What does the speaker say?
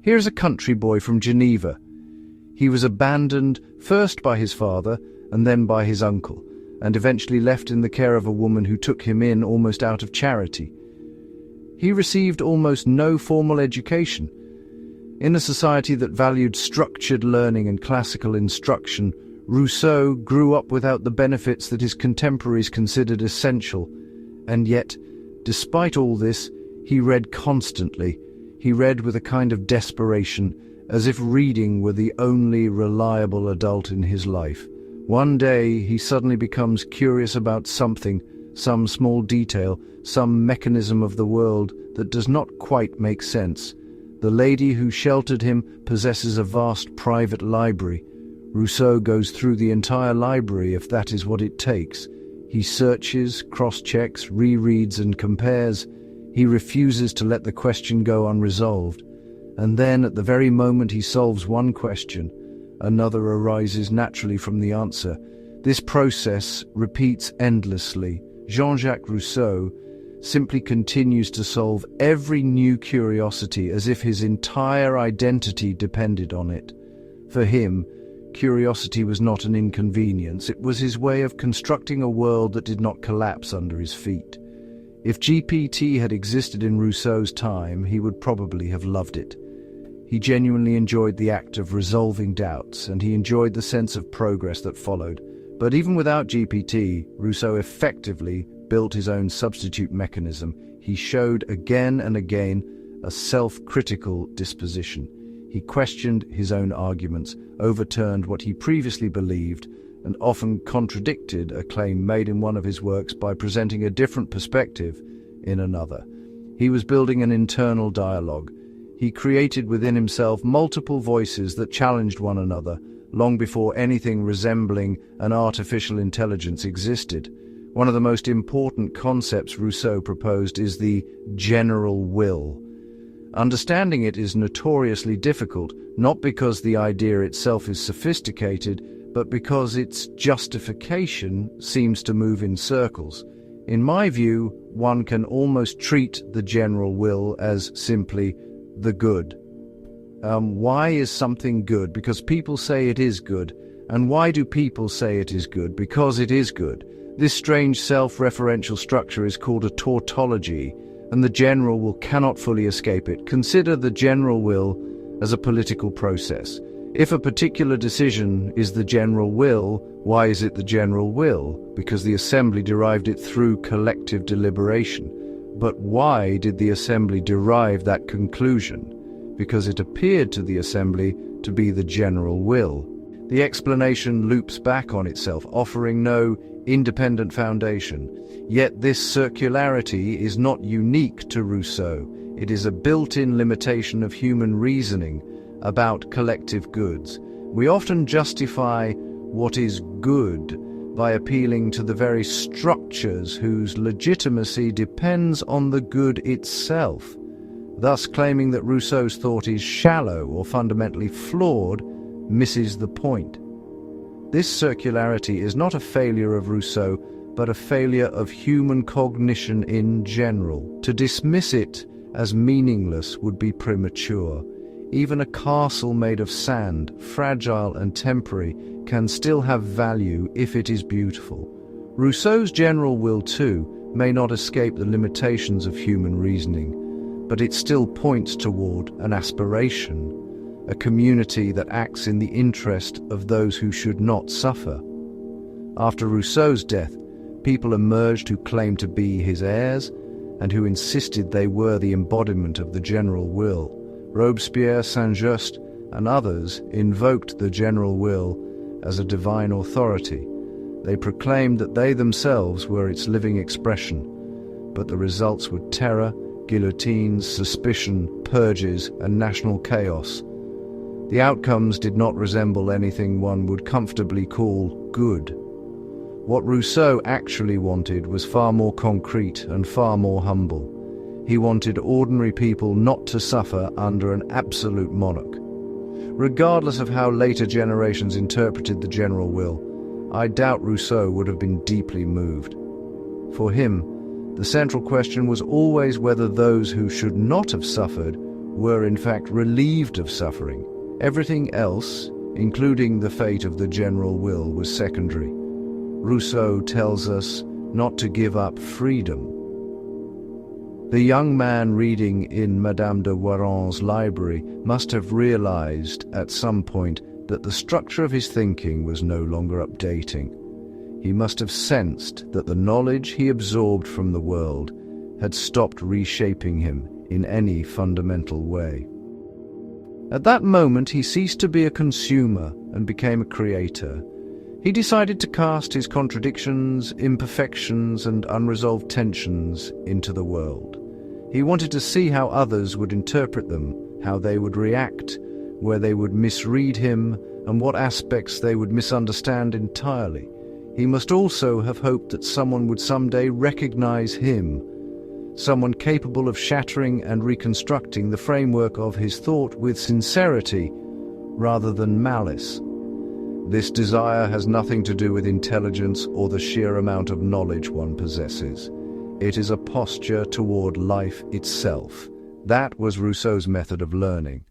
Here's a country boy from Geneva. He was abandoned first by his father and then by his uncle, and eventually left in the care of a woman who took him in almost out of charity. He received almost no formal education. In a society that valued structured learning and classical instruction, Rousseau grew up without the benefits that his contemporaries considered essential. And yet, despite all this, he read constantly. He read with a kind of desperation, as if reading were the only reliable adult in his life. One day, he suddenly becomes curious about something, some small detail, some mechanism of the world that does not quite make sense. The lady who sheltered him possesses a vast private library. Rousseau goes through the entire library if that is what it takes. He searches, cross-checks, rereads and compares. He refuses to let the question go unresolved. And then, at the very moment he solves one question, another arises naturally from the answer. This process repeats endlessly. Jean-Jacques Rousseau simply continues to solve every new curiosity as if his entire identity depended on it. For him, curiosity was not an inconvenience, it was his way of constructing a world that did not collapse under his feet. If GPT had existed in Rousseau's time, he would probably have loved it. He genuinely enjoyed the act of resolving doubts, and he enjoyed the sense of progress that followed. But even without GPT, Rousseau effectively built his own substitute mechanism. He showed again and again a self-critical disposition. He questioned his own arguments, overturned what he previously believed, and often contradicted a claim made in one of his works by presenting a different perspective in another. He was building an internal dialogue. He created within himself multiple voices that challenged one another, long before anything resembling an artificial intelligence existed. One of the most important concepts Rousseau proposed is the general will. Understanding it is notoriously difficult, not because the idea itself is sophisticated, but because its justification seems to move in circles. In my view, one can almost treat the general will as simply the good. Why is something good? Because people say it is good. And why do people say it is good? Because it is good. This strange self-referential structure is called a tautology, and the general will cannot fully escape it. Consider the general will as a political process. If a particular decision is the general will, why is it the general will? Because the assembly derived it through collective deliberation. But why did the assembly derive that conclusion? Because it appeared to the assembly to be the general will. The explanation loops back on itself, offering no independent foundation. Yet this circularity is not unique to Rousseau. It is a built-in limitation of human reasoning about collective goods. We often justify what is good by appealing to the very structures whose legitimacy depends on the good itself. Thus, claiming that Rousseau's thought is shallow or fundamentally flawed misses the point. This circularity is not a failure of Rousseau, but a failure of human cognition in general. To dismiss it as meaningless would be premature. Even a castle made of sand, fragile and temporary, can still have value if it is beautiful. Rousseau's general will, too, may not escape the limitations of human reasoning, but it still points toward an aspiration, a community that acts in the interest of those who should not suffer. After Rousseau's death, people emerged who claimed to be his heirs and who insisted they were the embodiment of the general will. Robespierre, Saint-Just, and others invoked the general will as a divine authority. They proclaimed that they themselves were its living expression, but the results were terror, guillotines, suspicion, purges, and national chaos. The outcomes did not resemble anything one would comfortably call good. What Rousseau actually wanted was far more concrete and far more humble. He wanted ordinary people not to suffer under an absolute monarch. Regardless of how later generations interpreted the general will, I doubt Rousseau would have been deeply moved. For him, the central question was always whether those who should not have suffered were in fact relieved of suffering. Everything else, including the fate of the general will, was secondary. Rousseau tells us not to give up freedom. The young man reading in Madame de Warren's library must have realized at some point that the structure of his thinking was no longer updating. He must have sensed that the knowledge he absorbed from the world had stopped reshaping him in any fundamental way. At that moment, he ceased to be a consumer and became a creator. He decided to cast his contradictions, imperfections, and unresolved tensions into the world. He wanted to see how others would interpret them, how they would react, where they would misread him, and what aspects they would misunderstand entirely. He must also have hoped that someone would someday recognize him, someone capable of shattering and reconstructing the framework of his thought with sincerity rather than malice. This desire has nothing to do with intelligence or the sheer amount of knowledge one possesses. It is a posture toward life itself. That was Rousseau's method of learning.